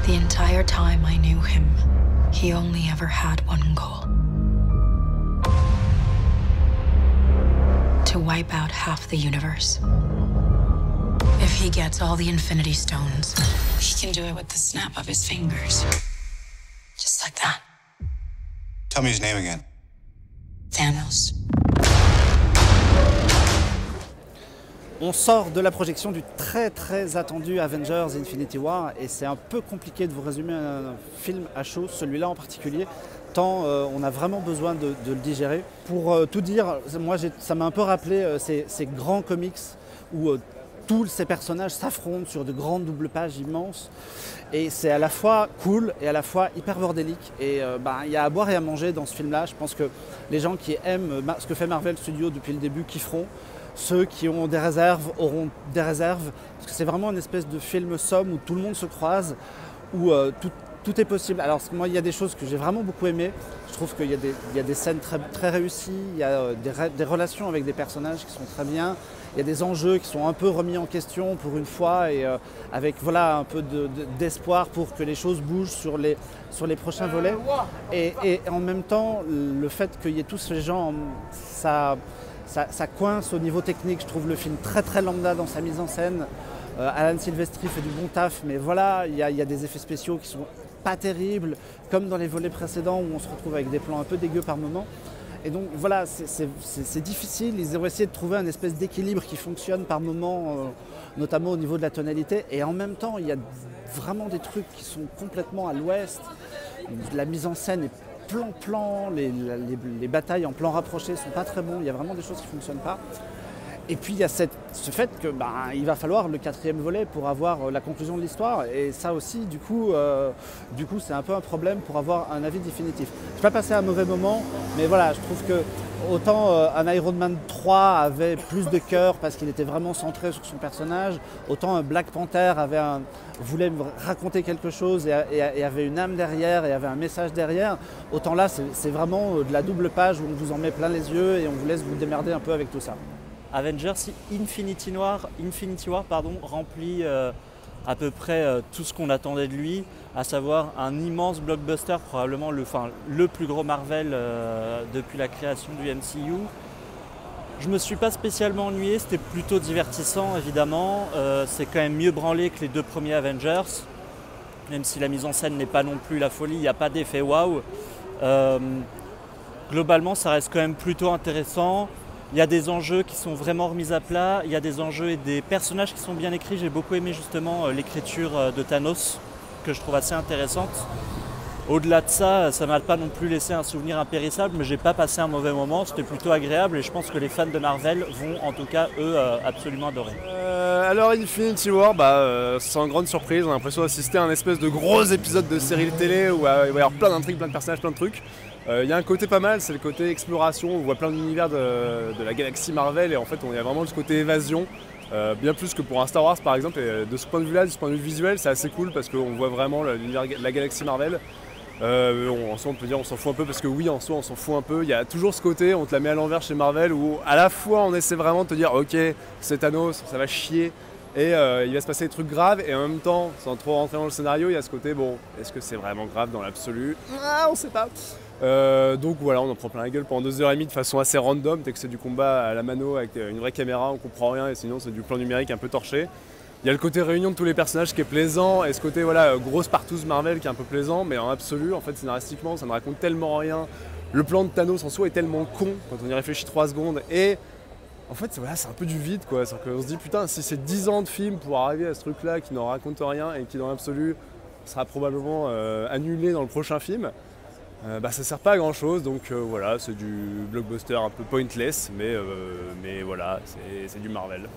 The entire time I knew him, he only ever had one goal. To wipe out half the universe. If he gets all the Infinity Stones, he can do it with the snap of his fingers. Just like that. Tell me his name again. Thanos. On sort de la projection du très attendu Avengers Infinity War et c'est un peu compliqué de vous résumer un film à chaud, celui-là en particulier, tant on a vraiment besoin de le digérer. Pour tout dire, moi ça m'a un peu rappelé ces grands comics où tous ces personnages s'affrontent sur de grandes doubles pages immenses et c'est à la fois cool et à la fois hyper bordélique et il y a à boire et à manger dans ce film-là. Je pense que les gens qui aiment ce que fait Marvel Studios depuis le début kifferont. Ceux qui ont des réserves auront des réserves, parce que c'est vraiment une espèce de film somme où tout le monde se croise, où tout est possible. Alors moi, il y a des choses que j'ai vraiment beaucoup aimées. Je trouve qu'il y a des scènes très réussies, il y a des relations avec des personnages qui sont très bien, il y a des enjeux qui sont un peu remis en question pour une fois, et avec voilà, un peu d'espoir pour que les choses bougent sur les prochains volets. Et en même temps, le fait qu'il y ait tous ces gens, ça coince au niveau technique. Je trouve le film très lambda dans sa mise en scène. Alan Silvestri fait du bon taf, mais voilà, il y a des effets spéciaux qui sont pas terribles, comme dans les volets précédents où on se retrouve avec des plans un peu dégueux par moment. Et donc voilà, c'est difficile. Ils ont essayé de trouver un espèce d'équilibre qui fonctionne par moment, notamment au niveau de la tonalité. Et en même temps, il y a vraiment des trucs qui sont complètement à l'ouest. La mise en scène est plan, les batailles en plan rapproché sont pas très bons, il y a vraiment des choses qui fonctionnent pas. Et puis il y a ce fait que il va falloir le 4e volet pour avoir la conclusion de l'histoire, et ça aussi du coup c'est un peu un problème pour avoir un avis définitif. Je n'ai pas passé un mauvais moment, mais voilà, je trouve que autant un Iron Man 3 avait plus de cœur parce qu'il était vraiment centré sur son personnage, autant un Black Panther voulait raconter quelque chose et avait une âme derrière et avait un message derrière, autant là c'est vraiment de la double page où on vous en met plein les yeux et on vous laisse vous démerder un peu avec tout ça. Avengers Infinity War remplit à peu près tout ce qu'on attendait de lui, à savoir un immense blockbuster, probablement le plus gros Marvel depuis la création du MCU. Je me suis pas spécialement ennuyé, c'était plutôt divertissant évidemment. C'est quand même mieux branlé que les 2 premiers Avengers, même si la mise en scène n'est pas non plus la folie, il n'y a pas d'effet waouh. Globalement, ça reste quand même plutôt intéressant. Il y a des enjeux qui sont vraiment remis à plat, il y a des enjeux et des personnages qui sont bien écrits. J'ai beaucoup aimé justement l'écriture de Thanos, que je trouve assez intéressante. Au-delà de ça, ça ne m'a pas non plus laissé un souvenir impérissable, mais j'ai pas passé un mauvais moment, c'était plutôt agréable et je pense que les fans de Marvel vont en tout cas, eux, absolument adorer. Alors Infinity War, sans grande surprise, on a l'impression d'assister à un espèce de gros épisode de série de télé où il va y avoir plein d'intrigues, plein de personnages, plein de trucs. Il y a un côté pas mal, c'est le côté exploration, on voit plein d'univers de la galaxie Marvel et en fait on y a vraiment ce côté évasion, bien plus que pour un Star Wars par exemple, et de ce point de vue là, de ce point de vue visuel, c'est assez cool parce qu'on voit vraiment l'univers de la galaxie Marvel. En soi on peut dire on s'en fout un peu parce que oui, en soi on s'en fout un peu, il y a toujours ce côté, on te la met à l'envers chez Marvel où à la fois on essaie vraiment de te dire ok c'est Thanos, ça va chier et il va se passer des trucs graves, et en même temps sans trop rentrer dans le scénario il y a ce côté bon, est-ce que c'est vraiment grave dans l'absolu? On sait pas. Donc voilà, on en prend plein la gueule pendant 2h30 de façon assez random, dès que c'est du combat à la mano avec une vraie caméra on comprend rien, et sinon c'est du plan numérique un peu torché. Il y a le côté réunion de tous les personnages qui est plaisant, et ce côté voilà, grosse partouze Marvel qui est un peu plaisant, mais en absolu en fait scénaristiquement ça ne raconte tellement rien. Le plan de Thanos en soi est tellement con quand on y réfléchit 3 secondes, et en fait voilà, c'est un peu du vide quoi. On se dit putain, si c'est 10 ans de film pour arriver à ce truc là qui n'en raconte rien et qui dans l'absolu sera probablement annulé dans le prochain film, ça sert pas à grand chose, donc voilà, c'est du blockbuster un peu pointless, mais voilà, c'est du Marvel.